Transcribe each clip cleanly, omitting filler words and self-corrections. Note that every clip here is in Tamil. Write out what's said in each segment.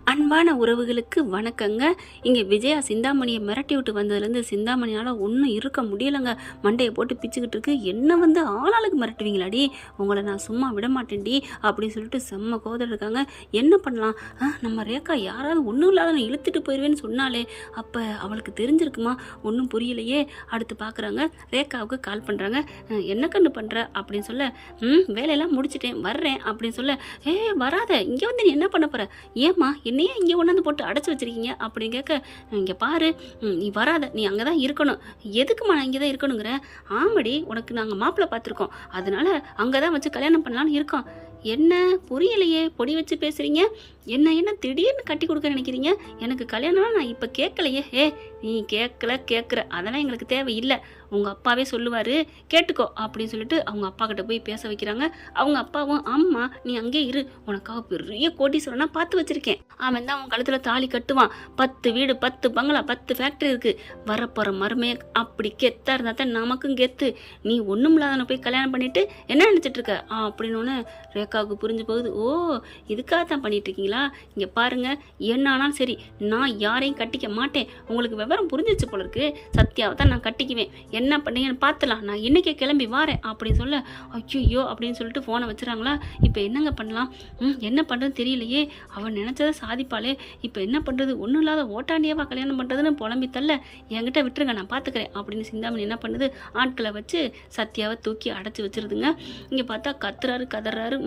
அன்பான உறவுகளுக்கு வணக்கங்க. இங்கே விஜயா சிந்தாமணியை மிரட்டி விட்டு வந்ததுலேருந்து சிந்தாமணியால் ஒன்றும் இருக்க முடியலைங்க. மண்டையை போட்டு பிச்சுக்கிட்டு இருக்கு. என்ன வந்து ஆளாளுக்கு மிரட்டுவீங்களாடி, உங்களை நான் சும்மா விட மாட்டேன்டி அப்படின்னு சொல்லிட்டு செம்ம கோதல் இருக்காங்க. என்ன பண்ணலாம், நம்ம ரேகா யாராவது ஒன்றும் இல்லாத நான் இழுத்துட்டு போயிடுவேன்னு சொன்னாலே, அப்போ அவளுக்கு தெரிஞ்சிருக்குமா, ஒன்றும் புரியலையே. அடுத்து பார்க்குறாங்க, ரேகாவுக்கு கால் பண்ணுறாங்க. என்ன கண்டு பண்ணுற அப்படின்னு சொல்ல, வேலையெல்லாம் முடிச்சிட்டேன் வர்றேன் அப்படின்னு சொல்ல, வராத, இங்கே வந்து நீ என்ன பண்ண போகிற, ஏம்மா என்னையே இங்கே கொண்டாந்து போட்டு அடைச்சி வச்சிருக்கீங்க அப்படின்னு கேட்க, இங்கே பாரு, நீ வராத, நீ அங்கே தான் இருக்கணும். எதுக்குமா நான் இங்கே தான் இருக்கணுங்கிற, ஆமாடி உனக்கு நாங்கள் மாப்பிள்ளை பார்த்துருக்கோம், அதனால அங்கே தான் வச்சு கல்யாணம் பண்ணலான்னு இருக்கோம். என்ன புரியலையே, பொடி வச்சு பேசுகிறீங்க, என்ன திடீர்னு கட்டி கொடுக்க நினைக்கிறீங்க, எனக்கு கல்யாணம்னா நான் இப்போ கேட்கலையே. நீ கேட்குற அதெல்லாம் எங்களுக்கு தேவையில்லை, உங்கள் அப்பாவே சொல்லுவார் கேட்டுக்கோ அப்படின்னு சொல்லிட்டு அவங்க அப்பா கிட்ட போய் பேச வைக்கிறாங்க. அவங்க அப்பாவும், ஆமாம்மா நீ அங்கே இரு, உனக்காக பெரிய கோட்டீஸ்வரனா பார்த்து வச்சுருக்கேன், அவன் தான் அவன் கழுத்தில் தாலி கட்டுவான், 10 வீடு 10 பங்களா 10 ஃபேக்ட்ரி இருக்குது, வரப்போகிற மருமையை அப்படி கெத்தாக இருந்தால் தான் நமக்கும் கெத்து, நீ ஒன்றும் இல்லாதவனை போய் கல்யாணம் பண்ணிவிட்டு என்ன நினச்சிட்டு இருக்க அப்படின்னு ரேகாவுக்கு புரிஞ்சு போகுது. ஓ, இதுக்காக தான் பண்ணிட்டு இருக்கீங்களா, இங்கே பாருங்க, என்ன ஆனாலும் சரி நான் யாரையும் கட்டிக்க மாட்டேன், உங்களுக்கு விவரம் புரிஞ்சிச்சு போல இருக்கு, சத்யாவை தான் நான் கட்டிக்குவேன், என்ன பண்ணீங்கன்னு பார்த்துலாம், நான் இன்னைக்கே கிளம்பி வாரேன் அப்படின்னு சொல்ல, ஐயோ அப்படின்னு சொல்லிட்டு ஃபோனை வச்சுறாங்களா. இப்போ என்னங்க பண்ணலாம், என்ன பண்ணுறது தெரியலையே, அவன் நினச்சதை சாதிப்பாளே, இப்போ என்ன பண்ணுறது, ஒன்றும் இல்லாத ஓட்டாண்டியாவா கல்யாணம் பண்ணுறதுன்னு புலம்பி தள்ள, என்கிட்ட விட்டுருங்க நான் பார்த்துக்கிறேன் அப்படின்னு சிந்தாமணி என்ன பண்ணுது, ஆட்களை வச்சு சத்யாவை தூக்கி அடைச்சி வச்சிருதுங்க. இங்கே பார்த்தா கத்துறாரு கதறாரு,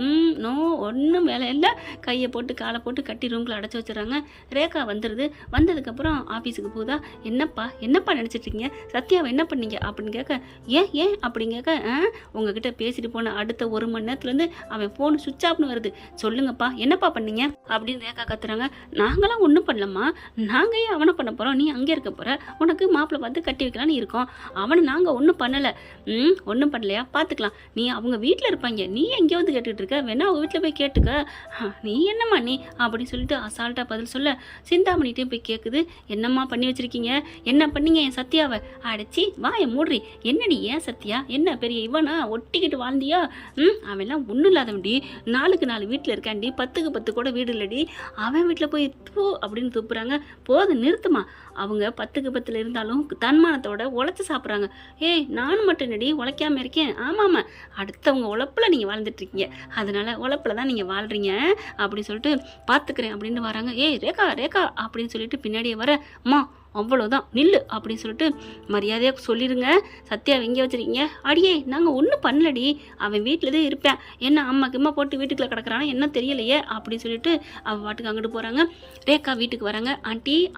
நோ ஒன்றும் வேலை இல்லை, கையை போட்டு காலை போட்டு கட்டி ரூம்குள்ள அடைச்சி வச்சிடறாங்க. ரேகா வந்துடுது. வந்ததுக்கப்புறம் ஆஃபீஸுக்கு போதா, என்னப்பா நினச்சிட்ருக்கீங்க, சத்யாவை என்ன பண்ணீங்க அப்படின்னு கேட்க, ஏன் அப்படின்னு கேட்க, உங்ககிட்ட பேசிட்டு போன அடுத்த 1 மணி நேரத்துலேருந்து அவன் ஃபோன் சுவிட்ச் ஆஃப்னு வருது, சொல்லுங்கப்பா என்னப்பா பண்ணீங்க அப்படின்னு ரேகா கத்துறாங்க. நாங்களாம் ஒன்றும் பண்ணலம்மா, நாங்கள் ஏன் அவனை பண்ண போகிறோம், நீ அங்கே இருக்க போகிற, உனக்கு மாப்பிள்ளை பார்த்து கட்டி வைக்கலான்னு இருக்கோம், அவனை நாங்கள் ஒன்றும் பண்ணலை. ஒன்றும் பண்ணலையா, பார்த்துக்கலாம், நீ அவங்க வீட்டில் இருப்பாங்க, நீ எங்கே வந்து கேட்டுக்கிட்டு இருக்க, வேணா அவங்க வீட்டில் போய் கேட்டுக்க, நீ என்னம்மா நீ அப்படின்னு சொல்லிட்டு அசால்ட்டாக பதில் சொல்ல, சிந்தாமணிகிட்டையும் போய் கேட்குது, என்னம்மா பண்ணி வச்சிருக்கீங்க, என்ன பண்ணீங்க என் சத்யாவை, அடைச்சி வாயை மூடுறி, என்னடி ஏன் சத்யா என்ன பெரிய இவனா ஒட்டிக்கிட்டு வாழ்ந்தியா, அவன்லாம் ஒன்றும் இல்லாதவன்டி, 4க்கு 4 வீட்டில் இருக்காண்டி, 10க்கு 10 கூட வீடு இல்லடி, அவன் வீட்டில் போய் தூ அப்படின்னு துப்புறாங்க. போது நிறுத்துமா, அவங்க 10க்கு 10 இருந்தாலும் தன்மானத்தோட உழைச்சி சாப்பிட்றாங்க, நானும் மட்டும் நடி உழைக்காம இருக்கேன், ஆமாம் அடுத்தவங்க உழைப்பில் நீங்கள் வாழ்ந்துட்டு இருக்கீங்க, அதனால உழைப்பில் தான் நீங்கள் வாழ்கிறீங்க அப்படின்னு சொல்லிட்டு பார்த்துக்கிறேன் அப்படின்னு வராங்க. ரேகா அப்படின்னு சொல்லிட்டு பின்னாடியே வர, அம்மா அவ்வளோதான் நில்லு அப்படின்னு சொல்லிட்டு மரியாதையாக சொல்லிடுங்க, சத்யாவை எங்கே வச்சுருக்கீங்க, அடியே நாங்கள் ஒன்றும் பண்ணலடி, அவன் வீட்டில் தான் இருப்பேன், என்ன அம்மா போட்டு வீட்டுக்குள்ளே கிடக்குறானா என்ன தெரியலையே அப்படின்னு சொல்லிட்டு அவள் வாட்டுக்கு அங்கிட்டு போகிறாங்க. ரேகா வீட்டுக்கு வராங்க.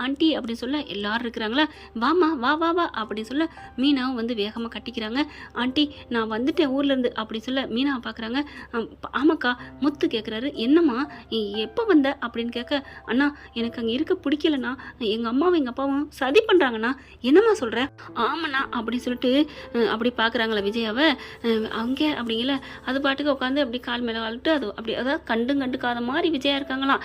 ஆண்டி அப்படின்னு சொல்ல எல்லாரும் இருக்கிறாங்களா, வாமா வா அப்படின்னு சொல்ல மீனாவும் வந்து வேகமாக கட்டிக்கிறாங்க. ஆண்டி நான் வந்துட்டேன் ஊர்லேருந்து அப்படின்னு சொல்ல மீனாவை பார்க்குறாங்க. ஆமாக்கா, முத்து கேட்குறாரு, என்னம்மா எப்போ வந்த அப்படின்னு கேட்க, அண்ணா எனக்கு அங்கே இருக்க பிடிக்கலண்ணா, எங்கள் அம்மாவும் எங்கள் அப்பாவும் சதி பண்ணுறாங்கண்ணா. என்னம்மா சொல்கிற, ஆமாண்ணா அப்படின்னு சொல்லிட்டு அப்படி பார்க்குறாங்களா விஜயாவை. அங்கே அப்படிங்கல அது பாட்டுக்கு உட்காந்து அப்படி கால் மேலே வாழ்ட்டு அது அப்படி அதாவது கண்டுக்காத மாதிரி விஜயா இருக்காங்களாம்.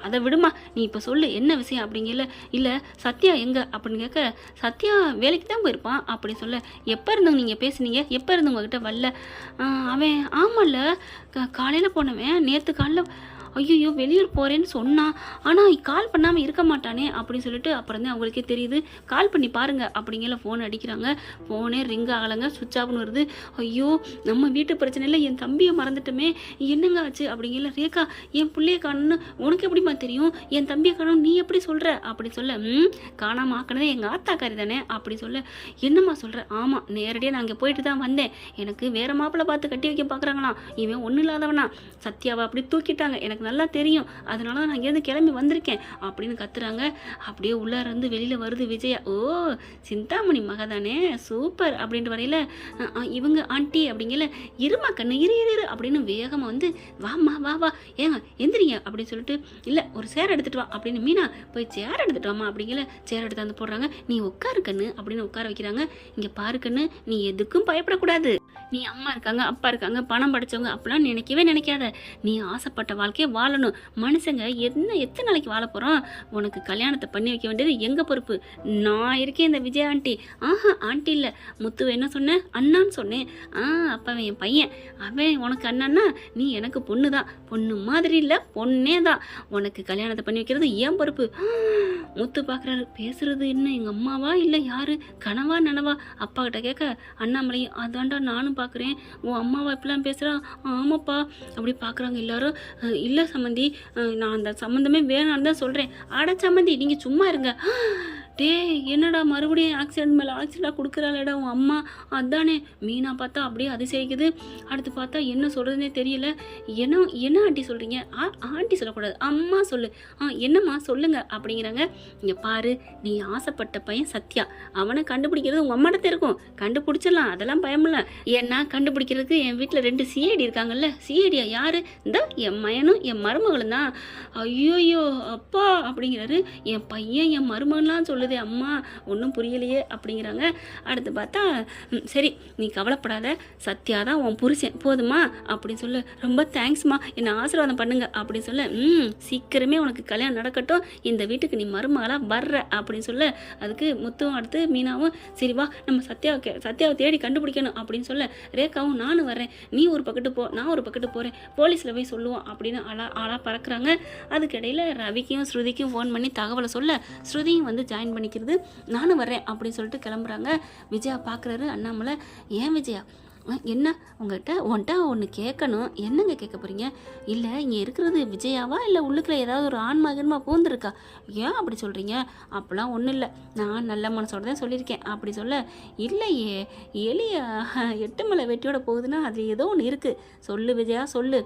அதை விடுமா, நீ இப்போ சொல்லு என்ன விஷயம் அப்படிங்கல. இல்லை சத்யா எங்கே அப்படின்னு கேட்க, சத்யா வேலைக்கு தான் போயிருப்பான் அப்படி சொல்ல, எப்போ இருந்தவங்க நீங்கள் பேசுனீங்க, எப்போ இருந்து உங்ககிட்ட வரல, அவன் ஆமாம்ல காலையில் போனவன் நேற்று காலைல ஐயோ வெளியூர் போகிறேன்னு சொன்னான், ஆனால் கால் பண்ணாமல் இருக்க மாட்டானே அப்படின்னு சொல்லிட்டு அப்புறம் தான் அவங்களுக்கே தெரியுது. கால் பண்ணி பாருங்க அப்படிங்கிற ஃபோன் அடிக்கிறாங்க. ஃபோனே ரிங் ஆகலைங்க, சுவிட்ச் ஆஃப்னு வருது. ஐயோ நம்ம வீட்டு பிரச்சனையில் என் தம்பியை மறந்துட்டோமே, என்னங்க ஆச்சு அப்படிங்கிற. ரேகா என் பிள்ளைய காணணும்னு உனக்கு எப்படிமா தெரியும், என் தம்பியை காணணும் நீ எப்படி சொல்கிற அப்படி சொல்ல, காணாமல் ஆக்கினதே எங்கள் ஆத்தாக்காரி தானே அப்படி சொல்ல, என்னம்மா சொல்கிற, ஆமாம் நேரடியாக நான் அங்கே போயிட்டு தான் வந்தேன், எனக்கு வேறு மாப்பிள்ளை பார்த்து கட்டி வைக்க பார்க்குறாங்களாம், இவன் ஒன்றும் இல்லாதவனா, சத்யாவை அப்படி தூக்கிட்டாங்க, எனக்கு நல்லா தெரியும், அதனால தான் நான் இங்கேருந்து கிளம்பி வந்திருக்கேன் அப்படின்னு கத்துறாங்க. அப்படியே உள்ளார இருந்து வெளியில் வருது விஜயா. ஓ சிந்தாமணி மக தானே, சூப்பர் அப்படின்ட்டு வரையில இவங்க ஆண்டி அப்படிங்கல, இருமா கண்ணு இரு அப்படின்னு வேகமாக வந்து, வா ஏங்க எந்திரிங்க அப்படின்னு சொல்லிட்டு, இல்லை ஒரு சேர் எடுத்துட்டு வா அப்படின்னு மீனா போய் சேர் எடுத்துட்டு வாமா அப்படிங்கல சேர் எடுத்து வந்து போடுறாங்க. நீ உட்காரு கண்ணு அப்படின்னு உட்கார வைக்கிறாங்க. இங்கே பாரு கண்ணு, நீ எதுக்கும் பயப்படக்கூடாது, நீ அம்மா இருக்காங்க, அப்பா இருக்காங்க, பணம் படைச்சவங்க அப்படிலாம் நினைக்கவே நினைக்காத. நீ ஆசைப்பட்ட வாழ்க்கையை வாழணும். மனுஷங்க எத்தனை நாளைக்கு வாழ போகிறோம்? உனக்கு கல்யாணத்தை பண்ணி வைக்க வேண்டியது எங்கள் பொறுப்பு. நான் இருக்கேன் இந்த விஜய் ஆண்டி. ஆஹா, ஆண்டி இல்லை, முத்துவை என்ன சொன்னேன்? அண்ணான்னு சொன்னேன். அப்போ அவன் என் பையன். அவன் உனக்கு அண்ணன்னா நீ எனக்கு பொண்ணு தான். பொண்ணு மாதிரி இல்லை, பொண்ணே தான். உனக்கு கல்யாணத்தை பண்ணி வைக்கிறது ஏன் பொறுப்பு. முத்து பார்க்குறாரு, பேசுறது என்ன எங்கள் அம்மாவா இல்லை யாரு, கனவா நனவா? அப்பா கிட்ட கேட்க அண்ணாமலையும் அதாண்டா நானும் பார்க்குறேன், உன் அம்மாவா இப்படிலாம் பேசுகிறா. ஆமாப்பா அப்படி பார்க்குறாங்க எல்லாரும். இல்லை சம்மந்தி, நான் அந்த சம்மந்தமே வேணான்னு தான் சொல்கிறேன். அட சம்மந்தி நீங்கள் சும்மா இருங்க. என்னடா மறுபடியும் ஆக்சிடென்ட் மேலே ஆக்சிடென்ட்டாக கொடுக்குறாளேடா உன் அம்மா. அதானே மீனா பார்த்தா அப்படியே அதிசயிக்குது. அடுத்து பார்த்தா என்ன சொல்கிறதுனே தெரியல. என்ன ஆண்டி சொல்கிறீங்க? ஆண்டி சொல்லக்கூடாது, அம்மா சொல்லு. என்னம்மா சொல்லுங்க அப்படிங்கிறாங்க. இங்கே பாரு, நீ ஆசைப்பட்ட பையன் சத்யா. அவனை கண்டுபிடிக்கிறது உங்கள் அம்மாட்ட இருக்கும். கண்டுபிடிச்சிடலாம், அதெல்லாம் பயமில்ல. ஏன்னா கண்டுபிடிக்கிறதுக்கு என் வீட்டில் 2 சிஐடி இருக்காங்கல்ல. சிஐடியா யார்? இந்த என் மயனும் என் மருமகளும் தான். ஐயோயோ அப்பா அப்படிங்கிறாரு. என் பையன் என் மருமகன்லாம் சொல்லுது. அம்மா ஒன்றும் புரியலையே அப்படிங்கிறாங்க. அடுத்து பார்த்தா சரி நீ கவலைப்படாத, சத்யா தான் உன் புருஷன் போதுமா அப்படின்னு சொல்ல. ரொம்ப தேங்க்ஸ்மா, என்னை ஆசீர்வாதம் பண்ணுங்க அப்படின்னு சொல்ல. சீக்கிரமே உனக்கு கல்யாணம் நடக்கட்டும், இந்த வீட்டுக்கு நீ மருமகளாக வர்ற அப்படின்னு சொல்ல. அதுக்கு முத்துவும் அடுத்து மீனாவும் சரி வா நம்ம சத்யாவை தேடி கண்டுபிடிக்கணும் அப்படின்னு சொல்ல. ரேகாவும் நானும் வர்றேன், நீ ஒரு பக்கத்து போ, நான் ஒரு பக்கத்து போகிறேன், போலீஸில் போய் சொல்லுவோம் அப்படின்னு ஆளாக பறக்குறாங்க. அதுக்கிடையில் ரவிக்கும் ஸ்ருதிக்கும் ஃபோன் பண்ணி தகவலை சொல்ல ஸ்ருதியும் வந்து ஜாயின் பண்ணிக்கிறது. நானும் வர்றேன் அப்படின்னு சொல்லிட்டு கிளம்புறாங்க. விஜயா பார்க்குறாரு அண்ணாமலை. ஏன் விஜயா, என்ன உன்கிட்ட ஒன்று கேட்கணும். என்னங்க கேட்க போகிறீங்க? இல்லை இங்கே இருக்கிறது விஜயாவா இல்லை உள்ளுக்குள்ள ஏதாவது ஒரு ஆண் மகன்மா பூந்துருக்கா? ஏன் அப்படி சொல்கிறீங்க? அப்போலாம் ஒன்றும் இல்லை, நான் நல்ல மனசோட தான் சொல்லியிருக்கேன் அப்படி சொல்ல. இல்லையே, எலிய 8 மலை வெட்டியோட போகுதுன்னா அது ஏதோ ஒன்று இருக்குது. சொல்லு விஜயா சொல்லு.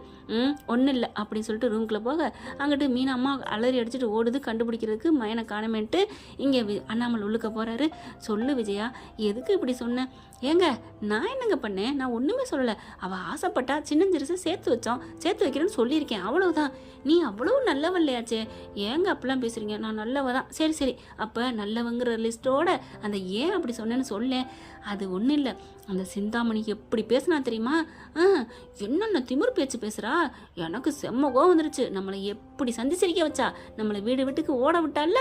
ஒன்றும் இல்லை அப்படின்னு சொல்லிட்டு ரூம்குள்ளே போக அங்கிட்டு மீனா அம்மா அலறி அடிச்சுட்டு ஓடுது கண்டுபிடிக்கிறதுக்கு. மயனை காணமேன்ட்டு இங்கே அண்ணாமலை உள்ளுக்க போகிறாரு. சொல்லு விஜயா, எதுக்கு இப்படி சொன்னேன்? ஏங்க நான் என்னங்க பண்ணேன்? நான் ஒன்றுமே சொல்லலை. அவள் ஆசைப்பட்டா சின்னஞ்சிறுசு சேர்த்து வைக்கிறேன்னு சொல்லியிருக்கேன், அவ்வளவுதான். நீ அவ்வளோ நல்லவல்லையாச்சே, ஏங்க அப்படிலாம் பேசுகிறீங்க? நான் நல்லவ தான். சரி அப்போ நல்லவங்கிற லிஸ்ட்டோட அந்த ஏன் அப்படி சொன்னேன்னு சொல்லேன். அது ஒன்றும் இல்லை, அந்த சிந்தாமணி எப்படி பேசுனா தெரியுமா? என்னென்ன திமிர் பேச்சு பேசுகிறா. எனக்கு செம்ம கோவம் வந்துருச்சு. நம்மளை எப்படி சந்திச்சிருக்க வச்சா, நம்மளை வீடு வீட்டுக்கு ஓட விட்டால,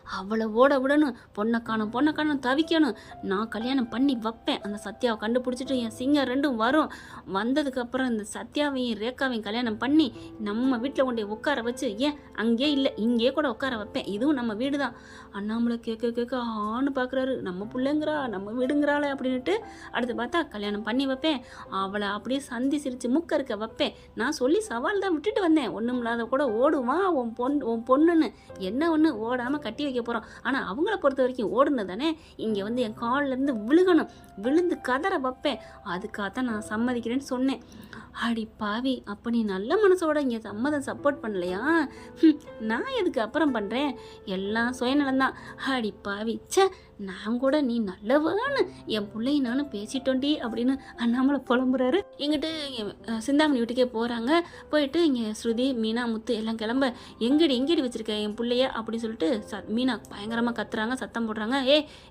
அவளை ஓட விடணும். பொண்ணை காணும் தவிக்கணும். நான் கல்யாணம் பண்ணி வைப்பேன். அந்த சத்யாவை கண்டுபிடிச்சிட்டு என் சிங்கம் 2 வரும். வந்ததுக்கப்புறம் இந்த சத்யாவையும் ரேகாவையும் கல்யாணம் பண்ணி நம்ம வீட்டில் கொண்டு உட்கார வச்சு, ஏன் அங்கேயே இல்லை இங்கேயே கூட உட்கார வைப்பேன். இதுவும் நம்ம வீடு தான். அண்ணாமலை கேட்க ஆன்னு பார்க்குறாரு. நம்ம பிள்ளைங்கிறா, நம்ம வீடுங்கிறாளே அப்படின்ட்டு. அடுத்து பார்த்தா கல்யாணம் பண்ணி வைப்பேன். அவளை அப்படியே சந்தி சிரித்து முக்க இருக்க வைப்பேன். நான் சொல்லி சவால் தான் விட்டுட்டு வந்தேன். ஒன்றும் இல்லாத கூட ஓடுவான் உன் பொண்ணுன்னு. என்ன ஒன்று ஓடாமல் கட்டி வைக்க போகிறோம். ஆனால் அவங்கள பொறுத்த வரைக்கும் ஓடுனது தானே. இங்கே வந்து என் காலிலேருந்து விழுந்து கதற வைப்பேன். அதுக்காகத்தான் நான் சம்மதிக்கிறேன்னு சொன்னேன். அடி பாவி, அப்போ நீ நல்ல மனசோட இங்கே சப்போர்ட் பண்ணலையா? நான் எதுக்கு அப்புறம் பண்ணுறேன்? எல்லாம் சுயநலம்தான். அடி பாவி, நான் கூட நீ நல்லவான்னு என் பிள்ளைய நானும் பேசிட்டோண்டி அப்படின்னு அண்ணாமலை புலம்புறாரு. இங்கிட்டு சிந்தாமணி வீட்டுக்கே போகிறாங்க. போயிட்டு இங்கே ஸ்ருதி மீனா முத்து எல்லாம் கிளம்ப எங்கடி வச்சுருக்க என் பிள்ளைய அப்படின்னு சொல்லிட்டு மீனா பயங்கரமாக கத்துறாங்க, சத்தம் போடுறாங்க.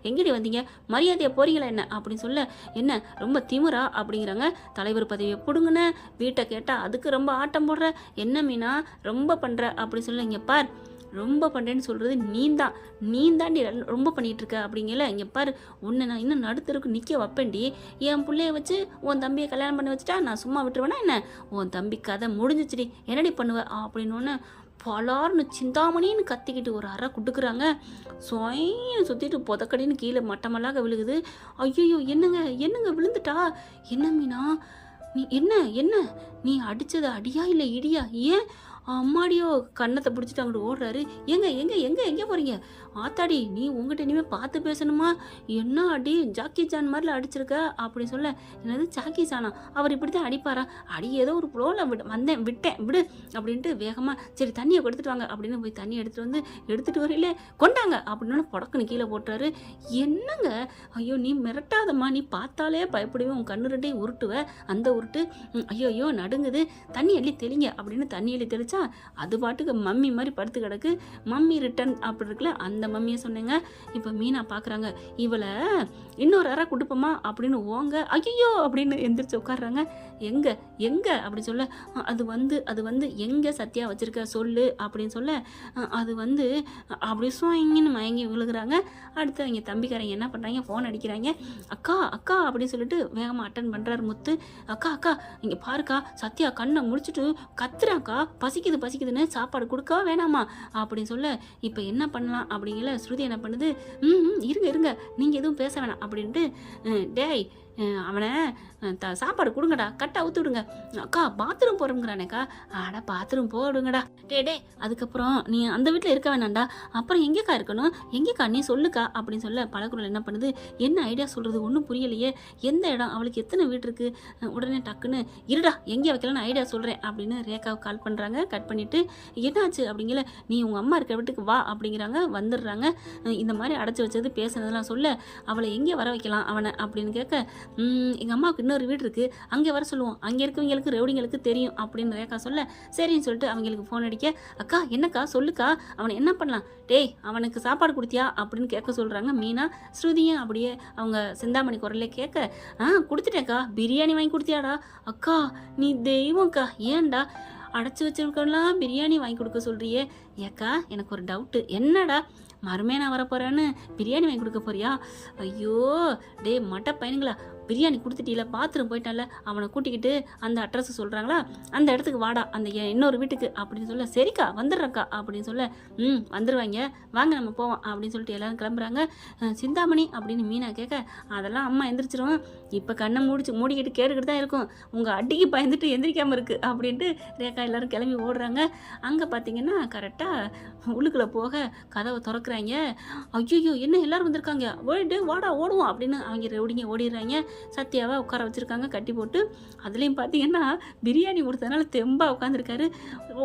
எங்கடி வந்தீங்க? மரியாதையை போறீங்களா என்ன அப்படின்னு சொல்ல. என்ன ரொம்ப திமுறா அப்படிங்கிறாங்க. தலைவர் பதவியை பிடுங்குன, வீட்டை கேட்டால் அதுக்கு ரொம்ப ஆட்டம் போடுற, என்ன மீனா ரொம்ப பண்ணுற அப்படி சொல்ல. இங்கே பார், ரொம்ப பண்ணுறேன்னு சொல்கிறது நீ தாண்டி ரொம்ப பண்ணிகிட்டு இருக்க அப்படிங்கல. இங்கே பாரு, உன்னை நான் இன்னும் நடுத்தருக்கு நிற்க வைப்பேன்டி. என் பிள்ளைய வச்சு உன் தம்பியை கல்யாணம் பண்ணி வச்சுட்டா நான் சும்மா விட்டுருவேனா என்ன? உன் தம்பி கதை முடிஞ்சிச்சுடி, என்னடி பண்ணுவேன் அப்படின்னு ஒன்று பலார்னு சிந்தாமணின்னு கத்திக்கிட்டு ஒரு அறை குட்டுக்குறாங்க. சொயின்னு சுற்றிட்டு புதக்கடின்னு கீழே மட்டமல்லாக விழுகுது. ஐயோ என்னங்க விழுந்துட்டா? என்ன மீனா நீ என்ன நீ அடித்தது அடியா இல்லை இடியா? ஏன் அம்மாடியோ கண்ணத்தை பிடிச்சிட்டு அங்கிட்டு ஓடுறாரு. எங்கே போகிறீங்க? ஆத்தாடி, நீ உங்ககிட்ட இனிமேல் பார்த்து பேசணுமா? என்ன அடி, ஜாக்கி சான் மாதிரில அடிச்சிருக்க அப்படி சொல்ல. என்னது ஜாக்கி சானா? அவர் இப்படி தான் அடிப்பாரா? அடி ஏதோ ஒரு ப்ளோவில் விட்டேன் விடு அப்படின்ட்டு வேகமாக சரி தண்ணியை கொடுத்துட்டு வாங்க அப்படின்னு போய் தண்ணி எடுத்துகிட்டு வரையில கொண்டாங்க அப்படின்னு புடக்குன்னு கீழே போட்டுறாரு. என்னங்க, ஐயோ நீ மிரட்டாதம்மா, நீ பார்த்தாலே பயப்படுவேன், உன் கண்ணு 2 உருட்டுவ, அந்த உருட்டு ஐயோ நடுங்குது, தண்ணி அள்ளி தெளிங்க அப்படின்னு தண்ணி அள்ளி தெளிச்சு வச்சா அது பாட்டுக்கு மம்மி மாதிரி படுத்து கிடக்கு. மம்மி ரிட்டன் அப்படி இருக்குல்ல, அந்த மம்மியை சொன்னேங்க. இப்போ மீனா பார்க்குறாங்க, இவளை இன்னொரு அறை கொடுப்போமா அப்படின்னு ஓங்க. ஐயோ அப்படின்னு எந்திரிச்சு உட்காடுறாங்க. எங்கே எங்கே அப்படி சொல்ல, அது வந்து எங்கே சத்யா வச்சுருக்க சொல்லு அப்படின்னு சொல்ல, அது வந்து அப்படி சுவாங்கன்னு மயங்கி விழுகிறாங்க. அடுத்து அவங்க தம்பிக்காரங்க என்ன பண்ணுறாங்க, ஃபோன் அடிக்கிறாங்க. அக்கா அக்கா அப்படின்னு சொல்லிட்டு வேகமாக அட்டன் பண்ணுறாரு முத்து. அக்கா அக்கா இங்கே பாருக்கா, சத்யா கண்ணை முடிச்சுட்டு கத்துறாக்கா, பசிக்குதுன்னு சாப்பாடு கொடுக்கவா வேணாமா அப்படின்னு சொல்ல, இப்போ என்ன பண்ணலாம் அப்படிங்கல ஸ்ருதி என்ன பண்ணுது, இருங்க நீங்கள் எதுவும் பேச வேணாம் அப்படின்ட்டு, டேய் அவனை சாப்பாடு கொடுங்கடா, கட்டை அவுத்து விடுங்க. அக்கா பாத்ரூம் போகிறோங்கிறானேக்கா. ஆடா பாத்ரூம் போடுங்கடா. டே அதுக்கப்புறம் நீ அந்த வீட்டில் இருக்க வேணாண்டா, அப்புறம் எங்கேக்கா இருக்கணும், எங்கேக்கா நீ சொல்லுக்கா அப்படின்னு சொல்ல, பழக்குறள் என்ன பண்ணுது, என்ன ஐடியா சொல்கிறது ஒன்றும் புரியலையே, எந்த இடம், அவளுக்கு எத்தனை வீடு இருக்குது, உடனே டக்குன்னு இருடா எங்கே வைக்கலான்னு ஐடியா சொல்கிறேன் அப்படின்னு ரேகாவுக்கு கால் பண்ணுறாங்க. கட் பண்ணிவிட்டு என்னாச்சு அப்படிங்கல, நீ உங்கள் அம்மா இருக்கிற வீட்டுக்கு வா அப்படிங்கிறாங்க. வந்துடுறாங்க. இந்த மாதிரி அடைச்சி வச்சது பேசுனதெல்லாம் சொல்ல, அவளை எங்கே வர வைக்கலாம் அவனை அப்படின்னு கேட்க, எங்கள் அம்மாவுக்கு இன்னொரு வீடு இருக்குது, அங்கே வர சொல்லுவோம், அங்கே இருக்கவங்களுக்கு ரவுடிங்களுக்கு தெரியும் அப்படின்னு ரேகா சொல்ல, சரின்னு சொல்லிட்டு அவங்களுக்கு ஃபோன் அடிக்க, அக்கா என்னக்கா சொல்லுக்கா, அவனை என்ன பண்ணலாம், டேய் அவனுக்கு சாப்பாடு கொடுத்தியா அப்படின்னு கேட்க சொல்கிறாங்க மீனா. ஸ்ருதியும் அப்படியே அவங்க சிந்தாமணி குரல்ல கேட்க, கொடுத்துட்டேக்கா, பிரியாணி வாங்கி கொடுத்தியாடா. அக்கா நீ தெய்வம்க்கா, ஏன்டா அடைச்சி வச்சிருக்கலாம் பிரியாணி வாங்கி கொடுக்க சொல்கிறியே. ஏக்கா எனக்கு ஒரு டவுட்டு, என்னடா மறுமே நான் வரப்போகிறேன்னு பிரியாணி வாங்கி கொடுக்க போறியா? ஐயோ டே மட்ட பையனுங்களா, பிரியாணி கொடுத்துட்டீல, பாத்ரூம் போயிட்டான்ல, அவனை கூட்டிக்கிட்டு அந்த அட்ரஸ் சொல்கிறாங்களா, அந்த இடத்துக்கு வாடா, அந்த இன்னொரு வீட்டுக்கு அப்படின்னு சொல்ல, சரிக்கா வந்துடுறக்கா அப்படின்னு சொல்ல, வந்துடுவாங்க வாங்க நம்ம போவோம் அப்படின்னு சொல்லிட்டு எல்லோரும் கிளம்புறாங்க. சிந்தாமணி அப்படின்னு மீனா கேட்க, அதெல்லாம் அம்மா எந்திரிச்சிரும், இப்போ கண்ணை மூடிக்கிட்டு கேட்டுக்கிட்டு தான் இருக்கும், உங்கள் அடிக்கு பயந்துட்டு எந்திரிக்காமல் இருக்குது அப்படின்ட்டு ரேகா எல்லோரும் கிளம்பி ஓடுறாங்க. அங்கே பார்த்தீங்கன்னா கரெக்டாக உள்ளுக்குள்ளே போக கதவை திறக்கிறாங்க. ஐயோ என்ன எல்லோரும் வந்திருக்காங்க, ஓடிட்டு வாடா ஓடுவோம் அப்படின்னு அவங்க ரவுடிங்க ஓடிடுறாங்க. சத்யாவை உட்கார வச்சுருக்காங்க கட்டி போட்டு. அதுலேயும் பார்த்தீங்கன்னா பிரியாணி கொடுத்ததுனால தெம்பாக உட்காந்துருக்காரு.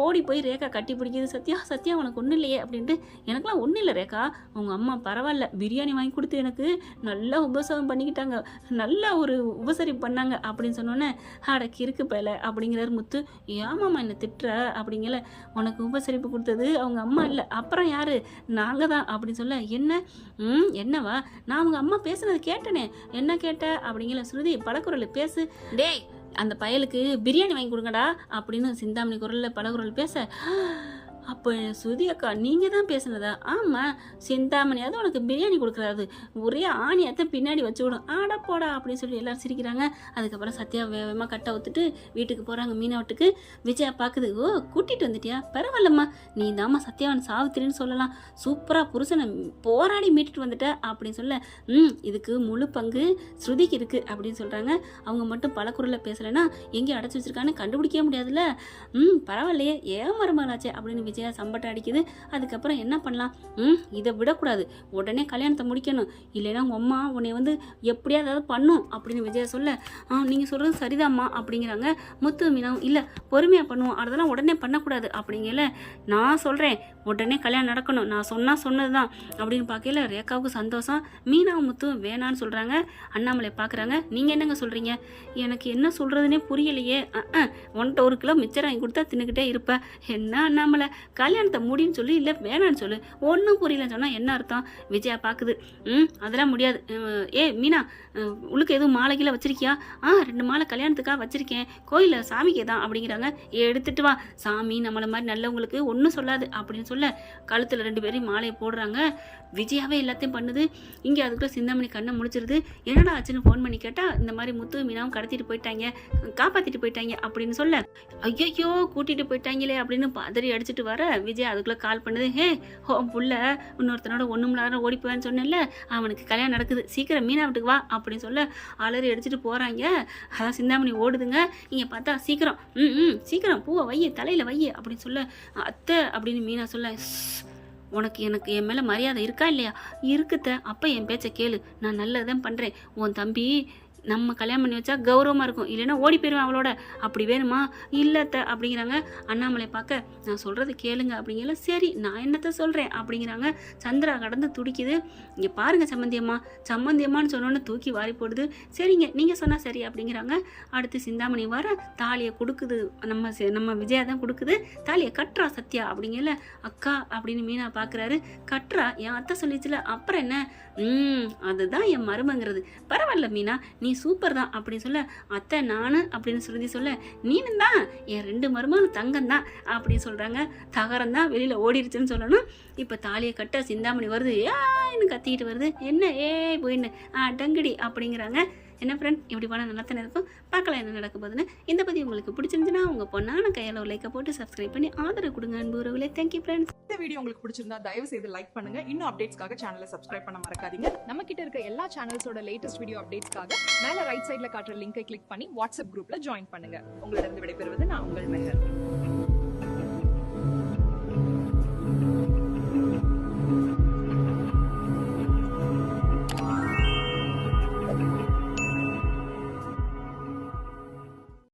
ஓடி போய் ரேகா கட்டி பிடிக்கிது. சத்யா உனக்கு ஒன்றும் இல்லையே அப்படின்ட்டு, எனக்குலாம் ஒன்றும் இல்லை ரேகா, உங்கள் அம்மா பரவாயில்ல, பிரியாணி வாங்கி கொடுத்து எனக்கு நல்லா உபசரம் பண்ணிக்கிட்டாங்க, நல்லா ஒரு உபசரிப்பு பண்ணாங்க அப்படின்னு சொன்னோன்னே, அடக்கி இருக்கு பேல அப்படிங்கிறாரு முத்து. ஏமாம்மா என்னை திட்டுற அப்படிங்கல, உனக்கு உபசரிப்பு கொடுத்தது அவங்க அம்மா இல்லை, அப்புறம் யார், நாங்கள் தான் அப்படின்னு சொல்ல, என்னவா நான் அவங்க அம்மா பேசுனது கேட்டனே, என்ன கேட்ட அப்படிங்கிற ஸ்ருதி பழக்குரல் பேசு, டேய் அந்த பயலுக்கு பிரியாணி வாங்கி கொடுங்கடா அப்படின்னு சிந்தாமணி குரலில் பழக்குரல் பேச, அப்போ ஸ்ருதி அக்கா நீங்கள் தான் பேசுனதா? ஆமாம் சிந்தாமணியாவது உனக்கு பிரியாணி கொடுக்குறாரு, ஒரே ஆணியத்தை பின்னாடி வச்சு விடும், ஆடா போடா அப்படின்னு சொல்லி எல்லோரும் சிரிக்கிறாங்க. அதுக்கப்புறம் சத்யா வேகமாக கட்டை ஊற்றுட்டு வீட்டுக்கு போகிறாங்க. மீனா வீட்டுக்கு விஜயா பார்க்குது. ஓ கூட்டிகிட்டு வந்துட்டியா, பரவாயில்லம்மா, நீ தாம்மா சத்யாவன் சாவித்திரின்னு சொல்லலாம், சூப்பராக புருஷனை போராடி மீட்டுட்டு வந்துட்ட அப்படின்னு சொல்ல, இதுக்கு முழு பங்கு ஸ்ருதிக்கு இருக்குது அப்படின்னு சொல்கிறாங்க. அவங்க மட்டும் பழக்குரலில் பேசலைன்னா எங்கேயும் அடைச்சி வச்சுருக்கான்னு கண்டுபிடிக்கவே முடியாதுல்ல. பரவாயில்லையே ஏன் மருமகளாச்சே அப்படின்னு விஜயா சம்பட்டை அடிக்குது. அதுக்கப்புறம் என்ன பண்ணலாம், இதை விடக்கூடாது, உடனே கல்யாணத்தை முடிக்கணும், இல்லைன்னா உங்கள் அம்மா உன்னை வந்து எப்படியாவது பண்ணும் அப்படின்னு விஜயா சொல்ல, நீங்கள் சொல்கிறது சரிதாம்மா அப்படிங்கிறாங்க. முத்து மீனாவும் இல்லை பொறுமையாக பண்ணுவோம், அதெல்லாம் உடனே பண்ணக்கூடாது அப்படிங்கல, நான் சொல்கிறேன் உடனே கல்யாணம் நடக்கணும், நான் சொன்னது தான் அப்படின்னு பார்க்கல. ரேகாவுக்கு சந்தோஷம். மீனாவும் முத்தும் வேணான்னு சொல்கிறாங்க. அண்ணாமலை பார்க்குறாங்க. நீங்கள் என்னங்க சொல்கிறீங்க, எனக்கு என்ன சொல்கிறதுனே புரியலையே, உன்கிட்ட 1 கிலோ மிச்சர் வாங்கி கொடுத்தா தின்னுக்கிட்டே இருப்பேன், என்ன அண்ணாமலை கல்யாணத்தை முடின்னு சொல்லி, இல்லை வேணான்னு சொல்லு, ஒன்றும் புரியலன்னு சொன்னால் என்ன அர்த்தம்? விஜயா பார்க்குது. அதெல்லாம் முடியாது. மீனா உள்ளுக்கு எதுவும் மாலை கீழே வச்சிருக்கியா? 2 மாலை கல்யாணத்துக்காக வச்சிருக்கேன், கோயிலில் சாமிக்கே தான் அப்படிங்கிறாங்க. எடுத்துட்டு வா, சாமி நம்மளை மாதிரி நல்லவங்களுக்கு ஒன்றும் சொல்லாது அப்படின்னு சொல்ல, கழுத்தில் 2 பேரையும் மாலையை போடுறாங்க. விஜயாவே எல்லாத்தையும் பண்ணுது. இங்கே அதுக்குள்ள சிந்தாமணி கண்ணை முடிச்சிருது. என்னடா ஆச்சுன்னு ஃபோன் பண்ணி கேட்டால், இந்த மாதிரி முத்து மீனாவும் கடத்திட்டு போயிட்டாங்க, காப்பாற்றிட்டு போயிட்டாங்க அப்படின்னு சொல்ல, ஐயோ கூட்டிகிட்டு போயிட்டாங்களே அப்படின்னு பதறி அடிச்சுட்டு வர விஜய் அதுக்குள்ளே கால் பண்ணுது. புள்ள இன்னொருத்தனோட ஒன்றும் ஓடி போயான்னு சொன்னேன்ல, அவனுக்கு கல்யாணம் நடக்குது, சீக்கிரம் மீனா வீட்டுக்கு வா அப்படின்னு சொல்ல அலறி அடிச்சுட்டு போகிறாங்க. அதான் சிந்தாமணி ஓடுதுங்க. இங்கே பார்த்தா சீக்கிரம் சீக்கிரம் பூவை வைய தலையில் வைய அப்படின்னு சொல்ல, அத்தை அப்படின்னு மீனா சொல்ல, எனக்கு என் மேலே மரியாதை இருக்கா இல்லையா? இருக்குத்த, அப்போ என் பேச்சை கேளு, நான் நல்லதான் பண்ணுறேன், உன் தம்பி நம்ம கல்யாணம் பண்ணி வச்சா கௌரவமாக இருக்கும், இல்லைன்னா ஓடி போயிடுவேன் அவளோட. அப்படி வேணுமா? இல்லத்த அப்படிங்கிறாங்க. அண்ணாமலை பார்க்க நான் சொல்கிறது கேளுங்க அப்படிங்கிற. சரி நான் என்னத்த சொல்கிறேன் அப்படிங்கிறாங்க. சந்திரா கடந்து துடிக்குது. இங்கே பாருங்கள் சம்மந்தியம்மான்னு சொன்னோன்னு தூக்கி வாரி போடுது. சரிங்க நீங்கள் சொன்னால் சரி அப்படிங்கிறாங்க. அடுத்து சிந்தாமணி வர தாலியை கொடுக்குது. நம்ம விஜயா தான் கொடுக்குது. தாலியை கட்டுறா சத்யா அப்படிங்கல. அக்கா அப்படின்னு மீனா பார்க்குறாரு. கட்டுறா, என் அத்தை சொல்லிச்சுல, அப்புறம் என்ன? அதுதான் என் மருமங்கிறது. பரவாயில்ல மீனா, நீ சூப்பர் தான் அப்படின்னு சொல்ல, அத்தை நானு அப்படின்னு சொல்ல, நீனும் தான் என் 2 மருமகளும் தங்கம் தான் அப்படின்னு சொல்கிறாங்க. தகரம் தான் வெளியில் ஓடிடுச்சுன்னு சொல்லணும். இப்போ தாலியை கட்ட சிந்தாமணி வருது. ஏன்னு கத்திக்கிட்டு வருது. என்ன போயின்னு டங்கடி அப்படிங்கிறாங்க. என்ன ஃப்ரெண்ட், இப்படி போனால் நல்லா தானே இருக்கும். பார்க்கலாம் என்ன நடக்க போகுதுன்னு. இந்த பதிவு உங்களுக்கு பிடிச்சிருந்துச்சுன்னா உங்கள் பொண்ணான கையால் ஒரு லைக்கை போட்டு சப்ஸ்கிரைப் பண்ணி ஆதரவு கொடுங்க அன்பு உறவுகளே. Thank you friends. இந்த வீடியோ உங்களுக்கு பிடிச்சிருந்தா தயவு செய்து லைக் பண்ணுங்க. இன்னும் அப்டேட்ஸ்க்காக சேனலை சப்ஸ்கிரைப் பண்ண மறக்காதீங்க. நம்ம கிட்ட இருக்க எல்லா சேனல்ஸோட லேட்டஸ்ட் வீடியோ அப்டேட்ஸ்க்காக மேல ரைட் சைடுல காட்டுற லிங்கை கிளிக் பண்ணி வாட்ஸ்அப் குரூப்ல ஜாயின் பண்ணுங்க. உங்களிடம் விடைபெறுவது நான் உங்கள் மெஹர்.